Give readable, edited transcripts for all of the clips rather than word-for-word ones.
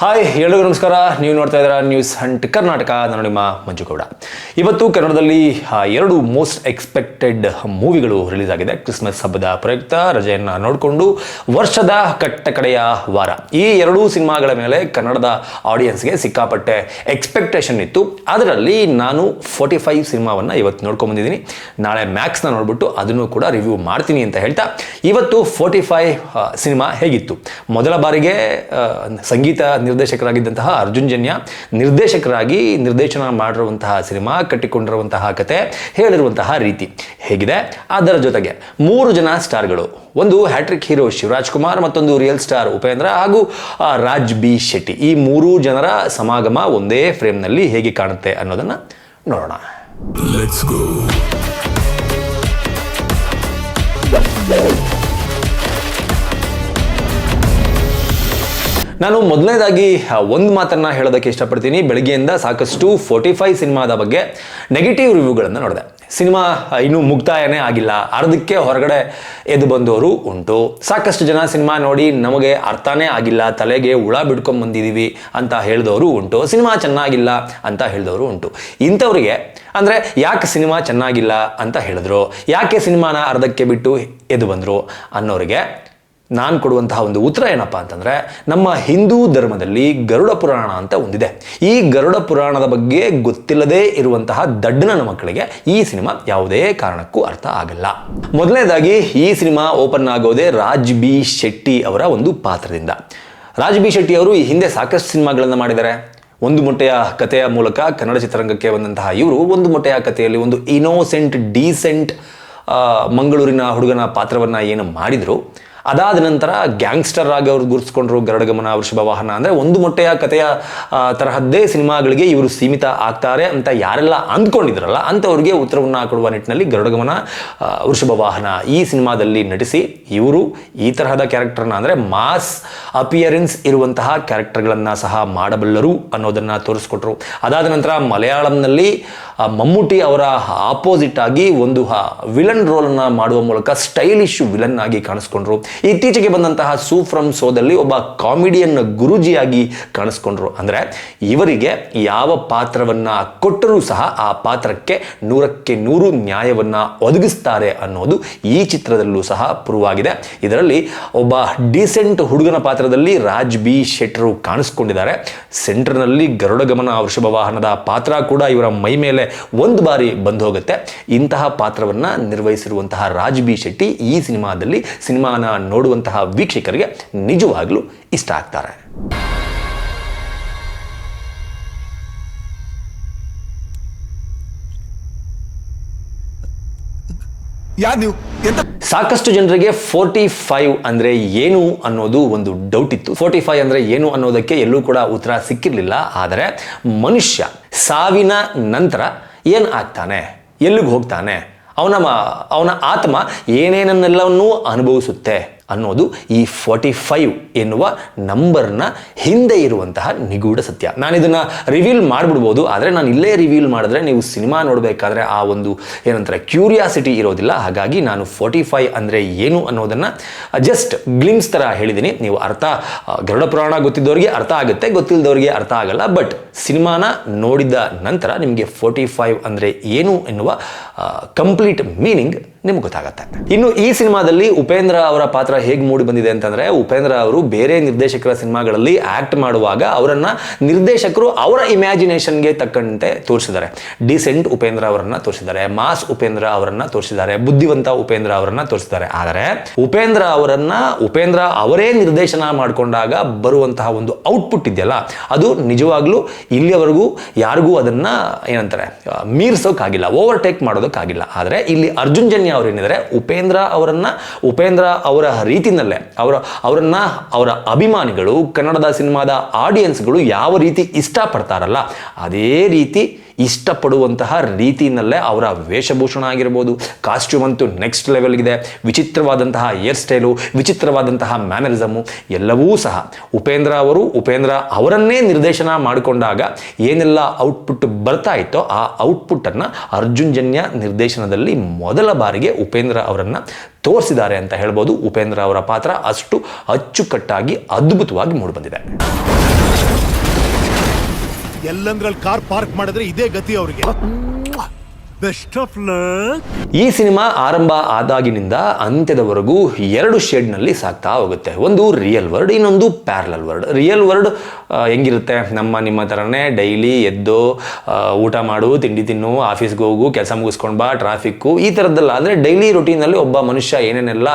Hi ಎಲ್ಲರಿಗೂ ನಮಸ್ಕಾರ. ನೀವು ನೋಡ್ತಾ ಇದ್ದೀರಾ ನ್ಯೂಸ್ ಹಂಟ್ ಕರ್ನಾಟಕ. ನಾನು ನಿಮ್ಮ ಮಂಜುಗೌಡ. ಇವತ್ತು ಕನ್ನಡದಲ್ಲಿ ಎರಡು ಮೋಸ್ಟ್ ಎಕ್ಸ್ಪೆಕ್ಟೆಡ್ ಮೂವಿಗಳು ರಿಲೀಸ್ ಆಗಿದೆ. ಕ್ರಿಸ್ಮಸ್ ಹಬ್ಬದ ಪ್ರಯುಕ್ತ ರಜೆಯನ್ನು ನೋಡಿಕೊಂಡು ವರ್ಷದ ಕಡೆಯ ವಾರ ಈ ಎರಡೂ ಸಿನಿಮಾಗಳ ಮೇಲೆ ಕನ್ನಡದ ಆಡಿಯನ್ಸ್ಗೆ ಸಿಕ್ಕಾಪಟ್ಟೆ ಎಕ್ಸ್ಪೆಕ್ಟೇಷನ್ ಇತ್ತು. ಅದರಲ್ಲಿ ನಾನು 45 ಸಿನಿಮಾವನ್ನು ಇವತ್ತು ನೋಡ್ಕೊಂಡು ಬಂದಿದ್ದೀನಿ. ನಾಳೆ ಮ್ಯಾಕ್ಸ್ನ ನೋಡ್ಬಿಟ್ಟು ಅದನ್ನು ಕೂಡ ರಿವ್ಯೂ ಮಾಡ್ತೀನಿ ಅಂತ ಹೇಳ್ತಾ, ಇವತ್ತು 45 ಸಿನಿಮಾ ಹೇಗಿತ್ತು. ಮೊದಲ ಬಾರಿಗೆ ಸಂಗೀತ ನಿರ್ದೇಶಕರಾಗಿದ್ದಂತಹ ಅರ್ಜುನ್ ಜನ್ಯ ನಿರ್ದೇಶಕರಾಗಿ ನಿರ್ದೇಶನ ಮಾಡಿರುವಂತಹ ಸಿನಿಮಾ, ಕಟ್ಟಿಕೊಂಡಿರುವಂತಹ ಕತೆ, ಹೇಳಿರುವಂತಹ ರೀತಿ ಹೇಗಿದೆ. ಅದರ ಜೊತೆಗೆ 3 ಜನ ಸ್ಟಾರ್ಗಳು, ಒಂದು ಹ್ಯಾಟ್ರಿಕ್ ಹೀರೋ ಶಿವರಾಜ್ ಕುಮಾರ್, ಮತ್ತೊಂದು ರಿಯಲ್ ಸ್ಟಾರ್ ಉಪೇಂದ್ರ ಹಾಗೂ ರಾಜ್ ಬಿ ಶೆಟ್ಟಿ. ಈ 3 ಜನರ ಸಮಾಗಮ ಒಂದೇ ಫ್ರೇಮ್ನಲ್ಲಿ ಹೇಗೆ ಕಾಣುತ್ತೆ ಅನ್ನೋದನ್ನ ನೋಡೋಣ. Let's go. ನಾನು ಮೊದಲನೇದಾಗಿ ಒಂದು ಮಾತನ್ನ ಹೇಳೋದಕ್ಕೆ ಇಷ್ಟಪಡ್ತೀನಿ. ಬೆಳಗ್ಗೆಯಿಂದ ಸಾಕಷ್ಟು 45 ಸಿನಿಮಾದ ಬಗ್ಗೆ ನೆಗೆಟಿವ್ ರಿವ್ಯೂಗಳನ್ನು ನೋಡಿದೆ. ಸಿನಿಮಾ ಇನ್ನೂ ಮುಕ್ತಾಯನೇ ಆಗಿಲ್ಲ, ಅರ್ಧಕ್ಕೆ ಹೊರಗಡೆ ಎದ್ದು ಬಂದವರು ಉಂಟು. ಸಾಕಷ್ಟು ಜನ ಸಿನಿಮಾ ನೋಡಿ ನಮಗೆ ಅರ್ಥನೇ ಆಗಿಲ್ಲ, ತಲೆಗೆ ಹುಳ ಬಿಡ್ಕೊಂಡು ಬಂದಿದ್ದೀವಿ ಅಂತ ಹೇಳಿದವರು ಉಂಟು. ಸಿನಿಮಾ ಚೆನ್ನಾಗಿಲ್ಲ ಅಂತ ಹೇಳಿದವರು ಉಂಟು. ಇಂಥವ್ರಿಗೆ ಅಂದರೆ ಯಾಕೆ ಸಿನಿಮಾ ಚೆನ್ನಾಗಿಲ್ಲ ಅಂತ ಹೇಳಿದ್ರು, ಯಾಕೆ ಸಿನಿಮಾನ ಅರ್ಧಕ್ಕೆ ಬಿಟ್ಟು ಎದ್ದು ಬಂದರು ಅನ್ನೋರಿಗೆ ನಾನು ಕೊಡುವಂತಹ ಒಂದು ಉತ್ತರ ಏನಪ್ಪ ಅಂತಂದರೆ, ನಮ್ಮ ಹಿಂದೂ ಧರ್ಮದಲ್ಲಿ ಗರುಡ ಪುರಾಣ ಅಂತ ಒಂದಿದೆ. ಈ ಗರುಡ ಪುರಾಣದ ಬಗ್ಗೆ ಗೊತ್ತಿಲ್ಲದೇ ಇರುವಂತಹ ದಡ್ಡನ ಮಕ್ಕಳಿಗೆ ಈ ಸಿನಿಮಾ ಯಾವುದೇ ಕಾರಣಕ್ಕೂ ಅರ್ಥ ಆಗಲ್ಲ. ಮೊದಲನೇದಾಗಿ ಈ ಸಿನಿಮಾ ಓಪನ್ ಆಗೋದೇ ರಾಜ್ ಬಿ ಶೆಟ್ಟಿ ಅವರ ಒಂದು ಪಾತ್ರದಿಂದ. ರಾಜ್ ಬಿ ಶೆಟ್ಟಿ ಅವರು ಈ ಹಿಂದೆ ಸಾಕಷ್ಟು ಸಿನಿಮಾಗಳನ್ನು ಮಾಡಿದ್ದಾರೆ. ಒಂದು ಮೊಟ್ಟೆಯ ಕಥೆಯ ಮೂಲಕ ಕನ್ನಡ ಚಿತ್ರರಂಗಕ್ಕೆ ಬಂದಂತಹ ಇವರು ಒಂದು ಮೊಟ್ಟೆಯ ಕಥೆಯಲ್ಲಿ ಒಂದು ಇನೋಸೆಂಟ್ ಡೀಸೆಂಟ್ ಮಂಗಳೂರಿನ ಹುಡುಗನ ಪಾತ್ರವನ್ನು ಏನು ಮಾಡಿದರು, ಅದಾದ ನಂತರ ಗ್ಯಾಂಗ್ಸ್ಟರ್ ಆಗಿ ಅವರು ಗುರುತಿಸ್ಕೊಂಡ್ರು. ಗರುಡಗಮನ, ವೃಷಭ ವಾಹನ ಅಂದರೆ ಒಂದು ಮೊಟ್ಟೆಯ ಕಥೆಯ ತರಹದ್ದೇ ಸಿನಿಮಾಗಳಿಗೆ ಇವರು ಸೀಮಿತ ಆಗ್ತಾರೆ ಅಂತ ಯಾರೆಲ್ಲ ಅಂದ್ಕೊಂಡಿದ್ರಲ್ಲ ಅಂಥವ್ರಿಗೆ ಉತ್ತರವನ್ನು ಕೊಡುವ ನಿಟ್ಟಿನಲ್ಲಿ ಗರುಡಗಮನ, ವೃಷಭ ವಾಹನ ಈ ಸಿನಿಮಾದಲ್ಲಿ ನಟಿಸಿ ಇವರು ಈ ತರಹದ ಕ್ಯಾರೆಕ್ಟರ್ನ ಅಂದರೆ ಮಾಸ್ ಅಪಿಯರೆನ್ಸ್ ಇರುವಂತಹ ಕ್ಯಾರೆಕ್ಟರ್ಗಳನ್ನು ಸಹ ಮಾಡಬಲ್ಲರು ಅನ್ನೋದನ್ನು ತೋರಿಸ್ಕೊಟ್ರು. ಅದಾದ ನಂತರ ಮಲಯಾಳಂನಲ್ಲಿ ಮಮ್ಮೂಟಿ ಅವರ ಆಪೋಸಿಟ್ ಆಗಿ ಒಂದು ವಿಲನ್ ರೋಲನ್ನು ಮಾಡುವ ಮೂಲಕ ಸ್ಟೈಲಿಶ್ ವಿಲನ್ ಆಗಿ ಕಾಣಿಸ್ಕೊಂಡ್ರು. ಇತ್ತೀಚೆಗೆ ಬಂದಂತಹ ಸೂ ಫ್ರಮ್ ಸೋದಲ್ಲಿ ಒಬ್ಬ ಕಾಮಿಡಿಯನ್ ಗುರೂಜಿಯಾಗಿ ಕಾಣಿಸ್ಕೊಂಡ್ರು. ಅಂದರೆ ಇವರಿಗೆ ಯಾವ ಪಾತ್ರವನ್ನ ಕೊಟ್ಟರೂ ಸಹ ಆ ಪಾತ್ರಕ್ಕೆ 100ಕ್ಕೆ 100 ನ್ಯಾಯವನ್ನ ಒದಗಿಸ್ತಾರೆ ಅನ್ನೋದು ಈ ಚಿತ್ರದಲ್ಲೂ ಸಹ ಪ್ರೂವ್ ಆಗಿದೆ. ಇದರಲ್ಲಿ ಒಬ್ಬ ಡೀಸೆಂಟ್ ಹುಡುಗನ ಪಾತ್ರದಲ್ಲಿ ರಾಜ್ ಬಿ ಶೆಟ್ಟರು ಕಾಣಿಸ್ಕೊಂಡಿದ್ದಾರೆ. ಸೆಂಟರ್ನಲ್ಲಿ ಗರುಡಗಮನ, ವೃಷಭ ವಾಹನದ ಪಾತ್ರ ಕೂಡ ಇವರ ಮೈ ಮೇಲೆ ಒಂದು ಬಾರಿ ಬಂದು ಹೋಗುತ್ತೆ. ಇಂತಹ ಪಾತ್ರವನ್ನ ನಿರ್ವಹಿಸಿರುವಂತಹ ರಾಜ್ ಬಿ ಶೆಟ್ಟಿ ಈ ಸಿನಿಮಾದಲ್ಲಿ ಸಿನಿಮಾನ ನೋಡುವಂತಹ ವೀಕ್ಷಕರಿಗೆ ನಿಜವಾಗ್ಲೂ ಇಷ್ಟ ಆಗ್ತಾರೆ. ಸಾಕಷ್ಟು ಜನರಿಗೆ 45 ಅಂದ್ರೆ ಏನು ಅನ್ನೋದು ಒಂದು ಡೌಟ್ ಇತ್ತು. 45 ಅಂದ್ರೆ ಏನು ಅನ್ನೋದಕ್ಕೆ ಎಲ್ಲೂ ಕೂಡ ಉತ್ತರ ಸಿಕ್ಕಿರಲಿಲ್ಲ. ಆದರೆ ಮನುಷ್ಯ ಸಾವಿನ ನಂತರ ಏನು ಆಗ್ತಾನೆ, ಎಲ್ಲಿಗೆ ಹೋಗ್ತಾನೆ, ಅವನ ಆತ್ಮ ಏನೇನನ್ನೆಲ್ಲವನ್ನೂ ಅನುಭವಿಸುತ್ತೆ ಅನ್ನೋದು ಈ 45 ಎನ್ನುವ ನಂಬರ್ನ ಹಿಂದೆ ಇರುವಂತಹ ನಿಗೂಢ ಸತ್ಯ. ನಾನು ಇದನ್ನು ರಿವೀಲ್ ಮಾಡಿಬಿಡ್ಬೋದು, ಆದರೆ ನಾನು ಇಲ್ಲೇ ರಿವೀಲ್ ಮಾಡಿದ್ರೆ ನೀವು ಸಿನಿಮಾ ನೋಡಬೇಕಾದ್ರೆ ಆ ಒಂದು ಏನಂತಾರೆ ಕ್ಯೂರಿಯಾಸಿಟಿ ಇರೋದಿಲ್ಲ. ಹಾಗಾಗಿ ನಾನು 45 ಅಂದರೆ ಏನು ಅನ್ನೋದನ್ನು ಜಸ್ಟ್ ಗ್ಲಿಮ್ಸ್ ಥರ ಹೇಳಿದ್ದೀನಿ. ನೀವು ಅರ್ಥ ಗರುಡ ಪುರಾಣ ಗೊತ್ತಿದ್ದವರಿಗೆ ಅರ್ಥ ಆಗುತ್ತೆ, ಗೊತ್ತಿಲ್ಲದವರಿಗೆ ಅರ್ಥ ಆಗಲ್ಲ. ಬಟ್ ಸಿನಿಮಾನ ನೋಡಿದ ನಂತರ ನಿಮಗೆ 45 ಅಂದರೆ ಏನು ಎನ್ನುವ ಕಂಪ್ಲೀಟ್ ಮೀನಿಂಗ್ ನಿಮ್ಗೆ ಗೊತ್ತಾಗತ್ತೆ. ಇನ್ನು ಈ ಸಿನಿಮಾದಲ್ಲಿ ಉಪೇಂದ್ರ ಅವರ ಪಾತ್ರ ಹೇಗೆ ಮೂಡಿ ಬಂದಿದೆ ಅಂತಂದ್ರೆ, ಉಪೇಂದ್ರ ಅವರು ಬೇರೆ ನಿರ್ದೇಶಕರ ಸಿನಿಮಾಗಳಲ್ಲಿ ಆಕ್ಟ್ ಮಾಡುವಾಗ ಅವರನ್ನ ನಿರ್ದೇಶಕರು ಅವರ ಇಮ್ಯಾಜಿನೇಷನ್ಗೆ ತಕ್ಕಂತೆ ತೋರಿಸಿದ್ದಾರೆ. ಡೀಸೆಂಟ್ ಉಪೇಂದ್ರ ಅವರನ್ನ ತೋರಿಸಿದ್ದಾರೆ, ಮಾಸ್ ಉಪೇಂದ್ರ ಅವರನ್ನ ತೋರಿಸಿದ್ದಾರೆ, ಬುದ್ಧಿವಂತ ಉಪೇಂದ್ರ ಅವರನ್ನ ತೋರಿಸಿದ್ದಾರೆ. ಆದರೆ ಉಪೇಂದ್ರ ಅವರೇ ನಿರ್ದೇಶನ ಮಾಡಿಕೊಂಡಾಗ ಬರುವಂತಹ ಒಂದು ಔಟ್ಪುಟ್ ಇದೆಯಲ್ಲ, ಅದು ನಿಜವಾಗ್ಲೂ ಇಲ್ಲಿಯವರೆಗೂ ಯಾರಿಗೂ ಅದನ್ನ ಏನಂತಾರೆ ಮೀರ್ಸೋಕ್ಕಾಗಿಲ್ಲ, ಓವರ್ಟೇಕ್ ಮಾಡೋದಕ್ಕಾಗಿಲ್ಲ. ಆದರೆ ಇಲ್ಲಿ ಅರ್ಜುನ್ ಜನ್ಯ ಅವರೇನಿದ್ದಾರೆ, ಉಪೇಂದ್ರ ಅವರ ರೀತಿನಲ್ಲೇ ಅವರ ಅಭಿಮಾನಿಗಳು, ಕನ್ನಡದ ಸಿನಿಮಾದ ಆಡಿಯನ್ಸ್ಗಳು ಯಾವ ರೀತಿ ಇಷ್ಟಪಡ್ತಾರಲ್ಲ ಅದೇ ರೀತಿ ಇಷ್ಟಪಡುವಂತಹ ರೀತಿಯಲ್ಲೇ ಅವರ ವೇಷಭೂಷಣ ಆಗಿರ್ಬೋದು, ಕಾಸ್ಟ್ಯೂಮ್ ಅಂತೂ ನೆಕ್ಸ್ಟ್ ಲೆವೆಲ್ಗಿದೆ. ವಿಚಿತ್ರವಾದಂತಹ ಹೇರ್ ಸ್ಟೈಲು, ವಿಚಿತ್ರವಾದಂತಹ ಮ್ಯಾನರಿಸಮು ಎಲ್ಲವೂ ಸಹ ಉಪೇಂದ್ರ ಅವರನ್ನೇ ನಿರ್ದೇಶನ ಮಾಡಿಕೊಂಡಾಗ ಏನೆಲ್ಲ ಔಟ್ಪುಟ್ ಬರ್ತಾ ಇತ್ತೋ ಆ ಔಟ್ಪುಟ್ಟನ್ನು ಅರ್ಜುನ್ ಜನ್ಯ ನಿರ್ದೇಶನದಲ್ಲಿ ಮೊದಲ ಬಾರಿಗೆ ಉಪೇಂದ್ರ ಅವರನ್ನು ತೋರಿಸಿದ್ದಾರೆ ಅಂತ ಹೇಳ್ಬೋದು. ಉಪೇಂದ್ರ ಅವರ ಪಾತ್ರ ಅಷ್ಟು ಅಚ್ಚುಕಟ್ಟಾಗಿ ಅದ್ಭುತವಾಗಿ ಮೂಡಿಬಂದಿದೆ. ಎಲ್ಲಂದ್ರಲ್ಲಿ ಕಾರ್ ಪಾರ್ಕ್ ಮಾಡಿದ್ರೆ ಇದೇ ಗತಿ ಅವ್ರಿಗೆ. Best of luck. ಈ ಸಿನಿಮಾ ಆರಂಭ ಆದಾಗಿನಿಂದ ಅಂತ್ಯದವರೆಗೂ 2 ಶೇಡ್ನಲ್ಲಿ ಸಾಗ್ತಾ ಹೋಗುತ್ತೆ. ಒಂದು ರಿಯಲ್ ವರ್ಲ್ಡ್, ಇನ್ನೊಂದು ಪ್ಯಾರಲಲ್ ವರ್ಲ್ಡ್. ರಿಯಲ್ ವರ್ಲ್ಡ್ ಹೆಂಗಿರುತ್ತೆ, ನಿಮ್ಮ ಥರನೇ ಡೈಲಿ ಎದ್ದು ಊಟ ಮಾಡು, ತಿಂಡಿ ತಿನ್ನು, ಆಫೀಸ್ಗೆ ಹೋಗು, ಕೆಲಸ ಮುಗಿಸ್ಕೊಂಡು ಬಾ, ಟ್ರಾಫಿಕ್ಕು ಈ ಥರದ್ದೆಲ್ಲ. ಅಂದರೆ ಡೈಲಿ ರುಟೀನಲ್ಲಿ ಒಬ್ಬ ಮನುಷ್ಯ ಏನೇನೆಲ್ಲ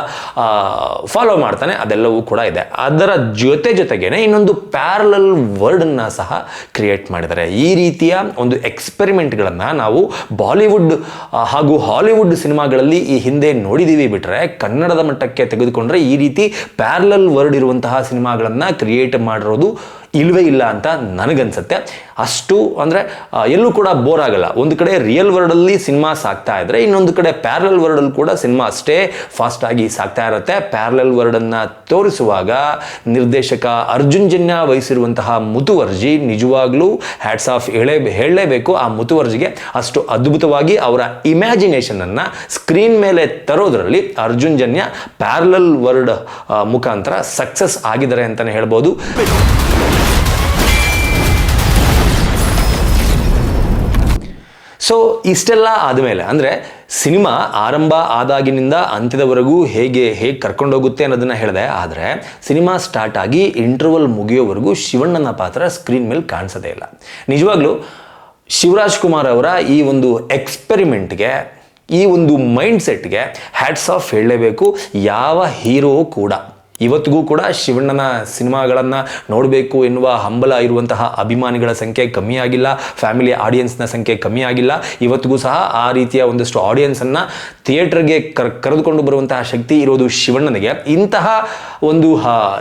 ಫಾಲೋ ಮಾಡ್ತಾನೆ ಅದೆಲ್ಲವೂ ಕೂಡ ಇದೆ. ಅದರ ಜೊತೆಗೇನೆ ಇನ್ನೊಂದು ಪ್ಯಾರಲಲ್ ವರ್ಲ್ಡನ್ನು ಸಹ ಕ್ರಿಯೇಟ್ ಮಾಡಿದ್ದಾರೆ. ಈ ರೀತಿಯ ಒಂದು ಎಕ್ಸ್ಪೆರಿಮೆಂಟ್ಗಳನ್ನು ನಾವು ಬಾಲಿವುಡ್ ಹಾಗೂ ಹಾಲಿವುಡ್ ಸಿನಿಮಾಗಳಲ್ಲಿ ಈ ಹಿಂದೆ ನೋಡಿದೀವಿ. ಬಿಟ್ರೆ ಕನ್ನಡದ ಮಟ್ಟಕ್ಕೆ ತೆಗೆದುಕೊಂಡ್ರೆ ಈ ರೀತಿ ಪ್ಯಾರಲಲ್ ವರ್ಲ್ಡ್ ಇರುವಂತಹ ಸಿನಿಮಾಗಳನ್ನು ಕ್ರಿಯೇಟ್ ಮಾಡಿರೋದು ಇಲ್ವೇ ಇಲ್ಲ ಅಂತ ನನಗನ್ಸುತ್ತೆ. ಅಷ್ಟು ಅಂದರೆ ಎಲ್ಲೂ ಕೂಡ ಬೋರ್ ಆಗಲ್ಲ. ಒಂದು ಕಡೆ ರಿಯಲ್ ವರ್ಲ್ಡಲ್ಲಿ ಸಿನಿಮಾ ಸಾಗ್ತಾ ಇದ್ರೆ, ಇನ್ನೊಂದು ಕಡೆ ಪ್ಯಾರಲಲ್ ವರ್ಲ್ಡಲ್ಲಿ ಕೂಡ ಸಿನಿಮಾ ಅಷ್ಟೇ ಫಾಸ್ಟಾಗಿ ಸಾಗ್ತಾ ಇರುತ್ತೆ. ಪ್ಯಾರಲಲ್ ವರ್ಲ್ಡನ್ನು ತೋರಿಸುವಾಗ ನಿರ್ದೇಶಕ ಅರ್ಜುನ್ ಜನ್ಯ ವಹಿಸಿರುವಂತಹ ಮುತುವರ್ಜಿ ನಿಜವಾಗ್ಲೂ ಹ್ಯಾಟ್ಸ್ ಆಫ್ ಹೇಳಲೇಬೇಕು. ಆ ಮುತುವರ್ಜಿಗೆ ಅಷ್ಟು ಅದ್ಭುತವಾಗಿ ಅವರ ಇಮ್ಯಾಜಿನೇಷನನ್ನು ಸ್ಕ್ರೀನ್ ಮೇಲೆ ತರೋದ್ರಲ್ಲಿ ಅರ್ಜುನ್ ಜನ್ಯ ಪ್ಯಾರಲಲ್ ವರ್ಲ್ಡ್ ಮುಖಾಂತರ ಸಕ್ಸಸ್ ಆಗಿದ್ದಾರೆ ಅಂತಲೇ ಹೇಳ್ಬೋದು. ಸೊ ಇಷ್ಟೆಲ್ಲ ಆದಮೇಲೆ ಅಂದರೆ ಸಿನಿಮಾ ಆರಂಭ ಆದಾಗಿನಿಂದ ಅಂತ್ಯದವರೆಗೂ ಹೇಗೆ ಕರ್ಕೊಂಡೋಗುತ್ತೆ ಅನ್ನೋದನ್ನು ಹೇಳಿದೆ. ಆದರೆ ಸಿನಿಮಾ ಸ್ಟಾರ್ಟ್ ಆಗಿ ಇಂಟರ್ವಲ್ ಮುಗಿಯೋವರೆಗೂ ಶಿವಣ್ಣನ ಪಾತ್ರ ಸ್ಕ್ರೀನ್ ಮೇಲೆ ಕಾಣಿಸೋದೇ ಇಲ್ಲ. ನಿಜವಾಗ್ಲೂ ಶಿವರಾಜ್ ಕುಮಾರ್ ಅವರ ಈ ಒಂದು ಎಕ್ಸ್ಪೆರಿಮೆಂಟ್ಗೆ, ಈ ಒಂದು ಮೈಂಡ್ ಸೆಟ್ಗೆ ಹ್ಯಾಟ್ಸ್ ಆಫ್ ಹೇಳಲೇಬೇಕು. ಯಾವ ಹೀರೋ ಕೂಡ ಇವತ್ತಿಗೂ ಕೂಡ ಶಿವಣ್ಣನ ಸಿನಿಮಾಗಳನ್ನು ನೋಡಬೇಕು ಎನ್ನುವ ಹಂಬಲ ಇರುವಂತಹ ಅಭಿಮಾನಿಗಳ ಸಂಖ್ಯೆ ಕಮ್ಮಿ ಆಗಿಲ್ಲ, ಫ್ಯಾಮಿಲಿ ಆಡಿಯನ್ಸ್ನ ಸಂಖ್ಯೆ ಕಮ್ಮಿ ಆಗಿಲ್ಲ. ಇವತ್ತಿಗೂ ಸಹ ಆ ರೀತಿಯ ಒಂದಷ್ಟು ಆಡಿಯನ್ಸನ್ನು ಥಿಯೇಟರ್ಗೆ ಕರೆದುಕೊಂಡು ಬರುವಂತಹ ಶಕ್ತಿ ಇರೋದು ಶಿವಣ್ಣನಿಗೆ. ಇಂತಹ ಒಂದು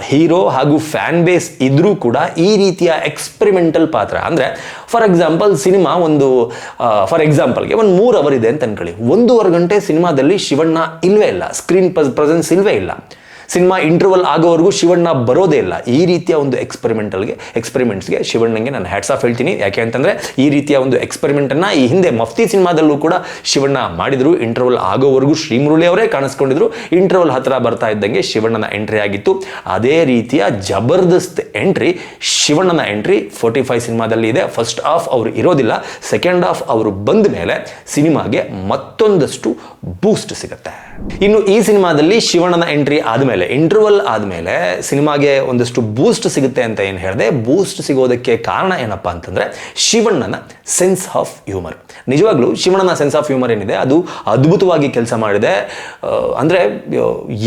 ಹೀರೋ ಹಾಗೂ ಫ್ಯಾನ್ ಬೇಸ್ ಇದ್ರೂ ಕೂಡ ಈ ರೀತಿಯ ಎಕ್ಸ್ಪೆರಿಮೆಂಟಲ್ ಪಾತ್ರ ಅಂದರೆ ಫಾರ್ ಎಕ್ಸಾಂಪಲ್ ಸಿನಿಮಾ ಒಂದು ಫಾರ್ ಎಕ್ಸಾಂಪಲ್ಗೆ ಒಂದು 3 ಅವರ್ ಇದೆ ಅಂತ ಅನ್ಕೊಳ್ಳಿ. 1.5 ಗಂಟೆ ಸಿನಿಮಾದಲ್ಲಿ ಶಿವಣ್ಣ ಇಲ್ವೇ ಇಲ್ಲ, ಸ್ಕ್ರೀನ್ ಪ್ರೆಸೆನ್ಸ್ ಇಲ್ವೇ ಇಲ್ಲ. ಸಿನಿಮಾ ಇಂಟರ್ವಲ್ ಆಗೋವರೆಗೂ ಶಿವಣ್ಣ ಬರೋದೇ ಇಲ್ಲ. ಈ ರೀತಿಯ ಒಂದು ಎಕ್ಸ್ಪೆರಿಮೆಂಟ್ಸ್ಗೆ ಶಿವಣ್ಣಂಗೆ ನಾನು ಹ್ಯಾಟ್ಸ್ ಆಫ್ ಹೇಳ್ತೀನಿ. ಯಾಕೆ ಅಂತಂದರೆ ಈ ರೀತಿಯ ಒಂದು ಎಕ್ಸ್ಪೆರಿಮೆಂಟನ್ನು ಈ ಹಿಂದೆ ಮಫ್ತಿ ಸಿನಿಮಾದಲ್ಲೂ ಕೂಡ ಶಿವಣ್ಣ ಮಾಡಿದರು. ಇಂಟರ್ವಲ್ ಆಗೋವರೆಗೂ ಶ್ರೀಮುರಳಿ ಅವರೇ ಕಾಣಿಸ್ಕೊಂಡಿದ್ರು. ಇಂಟರ್ವಲ್ ಹತ್ರ ಬರ್ತಾ ಇದ್ದಂಗೆ ಶಿವಣ್ಣನ ಎಂಟ್ರಿ ಆಗಿತ್ತು. ಅದೇ ರೀತಿಯ ಜಬರ್ದಸ್ತ್ ಎಂಟ್ರಿ ಶಿವಣ್ಣನ ಎಂಟ್ರಿ 45 ಸಿನಿಮಾದಲ್ಲಿ ಇದೆ. ಫಸ್ಟ್ ಹಾಫ್ ಅವರು ಇರೋದಿಲ್ಲ, ಸೆಕೆಂಡ್ ಹಾಫ್ ಅವರು ಬಂದ ಮೇಲೆ ಸಿನಿಮಾಗೆ ಮತ್ತೊಂದಷ್ಟು ಬೂಸ್ಟ್ ಸಿಗುತ್ತೆ. ಇನ್ನು ಈ ಸಿನಿಮಾದಲ್ಲಿ ಶಿವಣ್ಣನ ಎಂಟ್ರಿ ಆದಮೇಲೆ, ಇಂಟರ್ವಲ್ ಆದಮೇಲೆ ಸಿನಿಮಾಗೆ ಒಂದಷ್ಟು ಬೂಸ್ಟ್ ಸಿಗುತ್ತೆ ಅಂತ ಏನು ಹೇಳಿದೆ. ಬೂಸ್ಟ್ ಸಿಗೋದಕ್ಕೆ ಕಾರಣ ಏನಪ್ಪಾ ಅಂತಂದರೆ ಶಿವಣ್ಣನ ಸೆನ್ಸ್ ಆಫ್ ಹ್ಯೂಮರ್. ನಿಜವಾಗ್ಲೂ ಶಿವಣ್ಣನ ಸೆನ್ಸ್ ಆಫ್ ಹ್ಯೂಮರ್ ಏನಿದೆ ಅದು ಅದ್ಭುತವಾಗಿ ಕೆಲಸ ಮಾಡಿದೆ. ಅಂದರೆ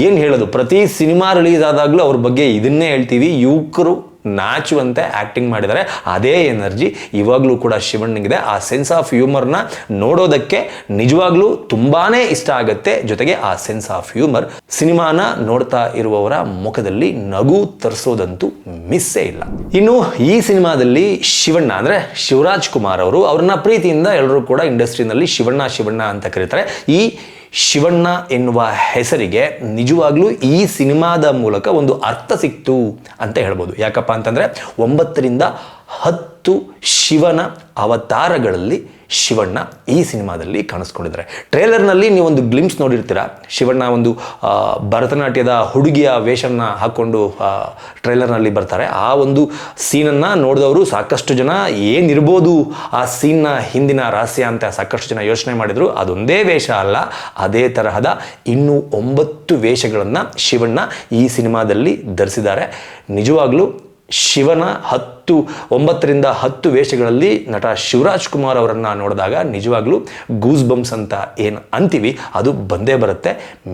ಏನು ಹೇಳೋದು, ಪ್ರತಿ ಸಿನಿಮಾ ರಿಲೀಸ್ ಆದಾಗಲೂ ಅವ್ರ ಬಗ್ಗೆ ಇದನ್ನೇ ಹೇಳ್ತೀವಿ, ಯುವಕರು ನಾಚುವಂತೆ ಆ್ಯಕ್ಟಿಂಗ್ ಮಾಡಿದ್ದಾರೆ. ಅದೇ ಎನರ್ಜಿ ಇವಾಗಲೂ ಕೂಡ ಶಿವಣ್ಣನಿಗಿದೆ. ಆ ಸೆನ್ಸ್ ಆಫ್ ಹ್ಯೂಮರ್ನ ನೋಡೋದಕ್ಕೆ ನಿಜವಾಗ್ಲೂ ತುಂಬಾ ಇಷ್ಟ ಆಗುತ್ತೆ. ಜೊತೆಗೆ ಆ ಸೆನ್ಸ್ ಆಫ್ ಹ್ಯೂಮರ್ ಸಿನಿಮಾನ ನೋಡ್ತಾ ಇರುವವರ ಮುಖದಲ್ಲಿ ನಗು ತರಿಸೋದಂತೂ ಮಿಸ್ಸೇ ಇಲ್ಲ. ಇನ್ನು ಈ ಸಿನಿಮಾದಲ್ಲಿ ಶಿವಣ್ಣ ಅಂದರೆ ಶಿವರಾಜ್ ಕುಮಾರ್ ಅವರು, ಅವ್ರನ್ನ ಪ್ರೀತಿಯಿಂದ ಎಲ್ಲರೂ ಕೂಡ ಇಂಡಸ್ಟ್ರಿನಲ್ಲಿ ಶಿವಣ್ಣ ಅಂತ ಕರೀತಾರೆ. ಈ ಶಿವಣ್ಣ ಎನ್ನುವ ಹೆಸರಿಗೆ ನಿಜವಾಗ್ಲೂ ಈ ಸಿನಿಮಾದ ಮೂಲಕ ಒಂದು ಅರ್ಥ ಸಿಕ್ತು ಅಂತ ಹೇಳ್ಬೋದು. ಯಾಕಪ್ಪ ಅಂತಂದರೆ 9 ರಿಂದ 10 ಶಿವನ ಅವತಾರಗಳಲ್ಲಿ ಶಿವಣ್ಣ ಈ ಸಿನಿಮಾದಲ್ಲಿ ಕಾಣಿಸ್ಕೊಂಡಿದ್ದಾರೆ. ಟ್ರೇಲರ್ನಲ್ಲಿ ನೀವೊಂದು ಗ್ಲಿಮ್ಸ್ ನೋಡಿರ್ತೀರ. ಶಿವಣ್ಣ ಒಂದು ಭರತನಾಟ್ಯದ ಹುಡುಗಿಯ ವೇಷನ ಹಾಕ್ಕೊಂಡು ಟ್ರೇಲರ್ನಲ್ಲಿ ಬರ್ತಾರೆ. ಆ ಒಂದು ಸೀನನ್ನು ನೋಡಿದವರು ಸಾಕಷ್ಟು ಜನ ಏನಿರ್ಬೋದು ಆ ಸೀನ್ನ ಹಿಂದಿನ ರಹಸ್ಯ ಅಂತ ಸಾಕಷ್ಟು ಜನ ಯೋಚನೆ ಮಾಡಿದರು. ಅದೊಂದೇ ವೇಷ ಅಲ್ಲ, ಅದೇ ತರಹದ ಇನ್ನೂ 9 ವೇಷಗಳನ್ನು ಶಿವಣ್ಣ ಈ ಸಿನಿಮಾದಲ್ಲಿ ಧರಿಸಿದ್ದಾರೆ. ನಿಜವಾಗ್ಲೂ ಶಿವನ 9 ರಿಂದ 10 ವೇಷಗಳಲ್ಲಿ ನಟ ಶಿವರಾಜ್ ಕುಮಾರ್ ಅವರನ್ನು ನೋಡಿದಾಗ ನಿಜವಾಗ್ಲೂ ಗೂಸ್ ಬಂಪ್ಸ್ ಅಂತ ಏನು ಅಂತೀವಿ ಅದು ಬಂದೇ ಬರುತ್ತೆ,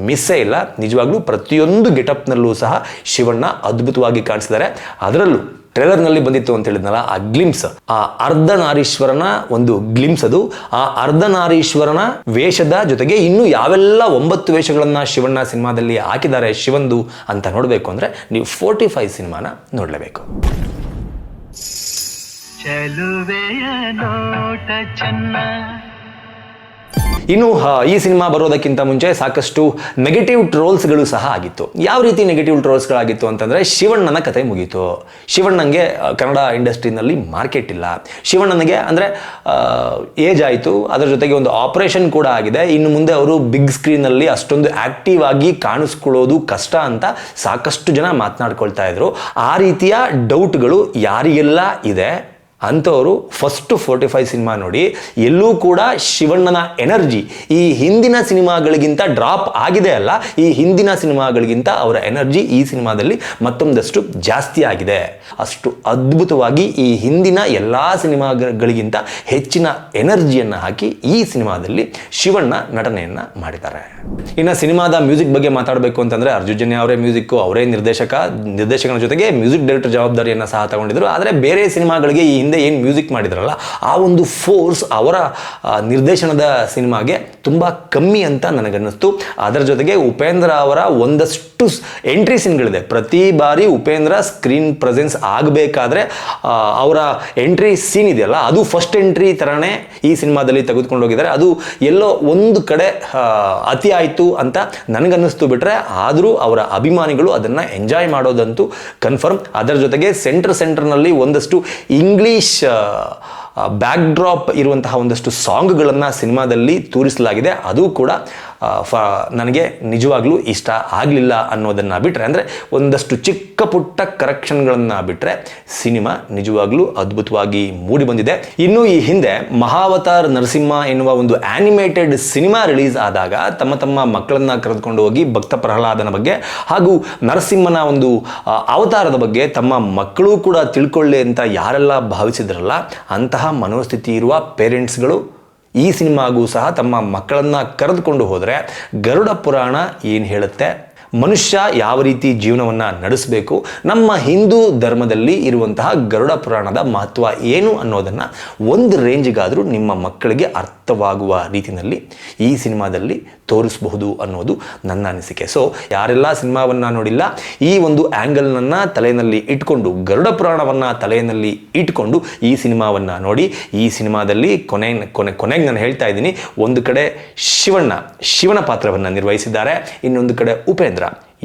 ಮಿಸ್ಸೇ ಇಲ್ಲ. ನಿಜವಾಗ್ಲೂ ಪ್ರತಿಯೊಂದು ಗೆಟಪ್ನಲ್ಲೂ ಸಹ ಶಿವಣ್ಣ ಅದ್ಭುತವಾಗಿ ಕಾಣಿಸಿದ್ದಾರೆ. ಅದರಲ್ಲೂ ಟ್ರೇಲರ್ನಲ್ಲಿ ಬಂದಿತ್ತು ಅಂತ ಹೇಳಿದ್ನಲ್ಲ, ಆ ಗ್ಲಿಮ್ಸ್, ಆ ಅರ್ಧನಾರೀಶ್ವರನ ಒಂದು ಗ್ಲಿಮ್ಸ್ ಅದು. ಆ ಅರ್ಧನಾರೀಶ್ವರನ ವೇಷದ ಜೊತೆಗೆ ಇನ್ನು ಯಾವೆಲ್ಲ 9 ವೇಷಗಳನ್ನ ಶಿವಣ್ಣ ಸಿನಿಮಾದಲ್ಲಿ ಹಾಕಿದ್ದಾರೆ ಶಿವಂದು ಅಂತ ನೋಡಬೇಕು ಅಂದ್ರೆ ನೀವು 45 ಸಿನಿಮಾನ ನೋಡಲೇಬೇಕು. ಇನ್ನು ಈ ಸಿನಿಮಾ ಬರೋದಕ್ಕಿಂತ ಮುಂಚೆ ಸಾಕಷ್ಟು ನೆಗೆಟಿವ್ ಟ್ರೋಲ್ಸ್ಗಳು ಸಹ ಆಗಿತ್ತು. ಯಾವ ರೀತಿ ನೆಗೆಟಿವ್ ಟ್ರೋಲ್ಸ್ಗಳಾಗಿತ್ತು ಅಂತಂದರೆ, ಶಿವಣ್ಣನ ಕತೆ ಮುಗೀತು, ಶಿವಣ್ಣನಿಗೆ ಕನ್ನಡ ಇಂಡಸ್ಟ್ರಿನಲ್ಲಿ ಮಾರ್ಕೆಟ್ ಇಲ್ಲ, ಶಿವಣ್ಣನಿಗೆ ಅಂದರೆ ಏಜ್ ಆಯಿತು, ಅದರ ಜೊತೆಗೆ ಒಂದು ಆಪರೇಷನ್ ಕೂಡ ಆಗಿದೆ, ಇನ್ನು ಮುಂದೆ ಅವರು ಬಿಗ್ ಸ್ಕ್ರೀನಲ್ಲಿ ಅಷ್ಟೊಂದು ಆ್ಯಕ್ಟಿವ್ ಆಗಿ ಕಾಣಿಸ್ಕೊಳ್ಳೋದು ಕಷ್ಟ ಅಂತ ಸಾಕಷ್ಟು ಜನ ಮಾತನಾಡ್ಕೊಳ್ತಾ ಇದ್ರು. ಆ ರೀತಿಯ ಡೌಟ್ಗಳು ಯಾರಿಗೆಲ್ಲ ಇದೆ ಅಂಥವರು ಫಸ್ಟ್ 45 ಸಿನಿಮಾ ನೋಡಿ ಎಲ್ಲೂ ಕೂಡ ಶಿವಣ್ಣನ ಎನರ್ಜಿ ಈ ಹಿಂದಿನ ಸಿನಿಮಾಗಳಿಗಿಂತ ಡ್ರಾಪ್ ಆಗಿದೆ ಅಲ್ಲ, ಈ ಹಿಂದಿನ ಸಿನಿಮಾಗಳಿಗಿಂತ ಅವರ ಎನರ್ಜಿ ಈ ಸಿನಿಮಾದಲ್ಲಿ ಮತ್ತೊಂದಷ್ಟು ಜಾಸ್ತಿ ಆಗಿದೆ. ಅಷ್ಟು ಅದ್ಭುತವಾಗಿ ಈ ಹಿಂದಿನ ಎಲ್ಲ ಸಿನಿಮಾಗಳಿಗಿಂತ ಹೆಚ್ಚಿನ ಎನರ್ಜಿಯನ್ನು ಹಾಕಿ ಈ ಸಿನಿಮಾದಲ್ಲಿ ಶಿವಣ್ಣ ನಟನೆಯನ್ನು ಮಾಡಿದ್ದಾರೆ. ಇನ್ನು ಸಿನಿಮಾದ ಮ್ಯೂಸಿಕ್ ಬಗ್ಗೆ ಮಾತಾಡಬೇಕು ಅಂತಂದರೆ ಅರ್ಜುನ್ ಅವರೇ ಮ್ಯೂಸಿಕ್ಕು, ಅವರೇ ನಿರ್ದೇಶಕನ ಜೊತೆಗೆ ಮ್ಯೂಸಿಕ್ ಡೈರೆಕ್ಟರ್ ಜವಾಬ್ದಾರಿಯನ್ನು ಸಹ ತಗೊಂಡಿದ್ರು. ಆದರೆ ಬೇರೆ ಸಿನಿಮಾಗಳಿಗೆ ಈ ಹಿಂದೆ ಏನು ಮ್ಯೂಸಿಕ್ ಮಾಡಿದ್ರಲ್ಲ ಆ ಒಂದು ಫೋರ್ಸ್ ಅವರ ನಿರ್ದೇಶನದ ಸಿನಿಮಾಗೆ ತುಂಬ ಕಮ್ಮಿ ಅಂತ ನನಗನ್ನಿಸ್ತು. ಅದರ ಜೊತೆಗೆ ಉಪೇಂದ್ರ ಅವರ ಒಂದಷ್ಟು ಎಂಟ್ರಿ ಸೀನ್ಗಳಿದೆ. ಪ್ರತಿ ಬಾರಿ ಉಪೇಂದ್ರ ಸ್ಕ್ರೀನ್ ಪ್ರೆಸೆನ್ಸ್ ಆಗಬೇಕಾದ್ರೆ ಅವರ ಎಂಟ್ರಿ ಸೀನ್ ಇದೆಯಲ್ಲ ಅದು ಫಸ್ಟ್ ಎಂಟ್ರಿ ಥರನೇ ಈ ಸಿನಿಮಾದಲ್ಲಿ ತೆಗೆದುಕೊಂಡು ಹೋಗಿದ್ದಾರೆ. ಅದು ಎಲ್ಲೋ ಒಂದು ಕಡೆ ಅತಿ ಆಯಿತು ಅಂತ ನನಗನ್ನಿಸ್ತು ಬಿಟ್ರೆ, ಆದರೂ ಅವರ ಅಭಿಮಾನಿಗಳು ಅದನ್ನು ಎಂಜಾಯ್ ಮಾಡೋದಂತೂ ಕನ್ಫರ್ಮ್. ಅದರ ಜೊತೆಗೆ ಸೆಂಟರ್ನಲ್ಲಿ ಒಂದಷ್ಟು ಇಂಗ್ಲೀಷ್ ಬ್ಯಾಕ್ ಡ್ರಾಪ್ ಇರುವಂತಹ ಒಂದಷ್ಟು ಸಾಂಗ್ಗಳನ್ನು ಸಿನಿಮಾದಲ್ಲಿ ತೋರಿಸಲಾಗಿದೆ. ಅದು ಕೂಡ ನನಗೆ ನಿಜವಾಗ್ಲೂ ಇಷ್ಟ ಆಗಲಿಲ್ಲ ಅನ್ನೋದನ್ನು ಬಿಟ್ಟರೆ, ಅಂದರೆ ಒಂದಷ್ಟು ಚಿಕ್ಕ ಪುಟ್ಟ ಕರೆಕ್ಷನ್ಗಳನ್ನು ಬಿಟ್ಟರೆ ಸಿನಿಮಾ ನಿಜವಾಗ್ಲೂ ಅದ್ಭುತವಾಗಿ ಮೂಡಿ ಬಂದಿದೆ. ಇನ್ನು ಈ ಹಿಂದೆ ಮಹಾವತಾರ್ ನರಸಿಂಹ ಎನ್ನುವ ಒಂದು ಆನಿಮೇಟೆಡ್ ಸಿನಿಮಾ ರಿಲೀಸ್ ಆದಾಗ ತಮ್ಮ ಮಕ್ಕಳನ್ನು ಕರೆದುಕೊಂಡು ಹೋಗಿ ಭಕ್ತ ಪ್ರಹ್ಲಾದನ ಬಗ್ಗೆ ಹಾಗೂ ನರಸಿಂಹನ ಒಂದು ಅವತಾರದ ಬಗ್ಗೆ ತಮ್ಮ ಮಕ್ಕಳು ಕೂಡ ತಿಳ್ಕೊಳ್ಳಿ ಅಂತ ಯಾರೆಲ್ಲ ಭಾವಿಸಿದ್ರಲ್ಲ, ಅಂತಹ ಮನೋಸ್ಥಿತಿ ಇರುವ ಪೇರೆಂಟ್ಸ್ಗಳು ಈ ಸಿನಿಮಾಗೂ ಸಹ ತಮ್ಮ ಮಕ್ಕಳನ್ನು ಕರೆದುಕೊಂಡು ಹೋದರೆ ಗರುಡ ಪುರಾಣ ಏನು ಹೇಳುತ್ತೆ, ಮನುಷ್ಯ ಯಾವ ರೀತಿ ಜೀವನವನ್ನು ನಡೆಸಬೇಕು, ನಮ್ಮ ಹಿಂದೂ ಧರ್ಮದಲ್ಲಿ ಇರುವಂತಹ ಗರುಡ ಪುರಾಣದ ಮಹತ್ವ ಏನು ಅನ್ನೋದನ್ನು ಒಂದು ರೇಂಜಿಗಾದರೂ ನಿಮ್ಮ ಮಕ್ಕಳಿಗೆ ಅರ್ಥವಾಗುವ ರೀತಿಯಲ್ಲಿ ಈ ಸಿನಿಮಾದಲ್ಲಿ ತೋರಿಸಬಹುದು ಅನ್ನೋದು ನನ್ನ ಅನಿಸಿಕೆ. ಸೊ ಯಾರೆಲ್ಲ ಸಿನಿಮಾವನ್ನು ನೋಡಿಲ್ಲ, ಈ ಒಂದು ಆ್ಯಂಗಲ್ನನ್ನು ತಲೆಯಲ್ಲಿ ಇಟ್ಕೊಂಡು, ಗರುಡ ಪುರಾಣವನ್ನು ತಲೆಯಲ್ಲಿ ಇಟ್ಕೊಂಡು ಈ ಸಿನಿಮಾವನ್ನು ನೋಡಿ. ಈ ಸಿನಿಮಾದಲ್ಲಿ ಕೊನೆಗೆ ನಾನು ಹೇಳ್ತಾ ಇದ್ದೀನಿ, ಒಂದು ಕಡೆ ಶಿವನ ಪಾತ್ರವನ್ನು ನಿರ್ವಹಿಸಿದ್ದಾರೆ, ಇನ್ನೊಂದು ಕಡೆ ಉಪೇಂದ್ರ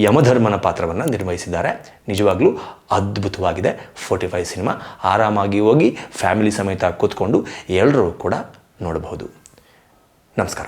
ಯಮಧರ್ಮನ ಪಾತ್ರವನ್ನು ನಿರ್ವಹಿಸಿದ್ದಾರೆ. ನಿಜವಾಗ್ಲೂ ಅದ್ಭುತವಾಗಿದೆ 45 ಸಿನಿಮಾ. ಆರಾಮಾಗಿ ಹೋಗಿ ಫ್ಯಾಮಿಲಿ ಸಮೇತ ಕೂತ್ಕೊಂಡು ಎಲ್ಲರೂ ಕೂಡ ನೋಡಬಹುದು. ನಮಸ್ಕಾರ.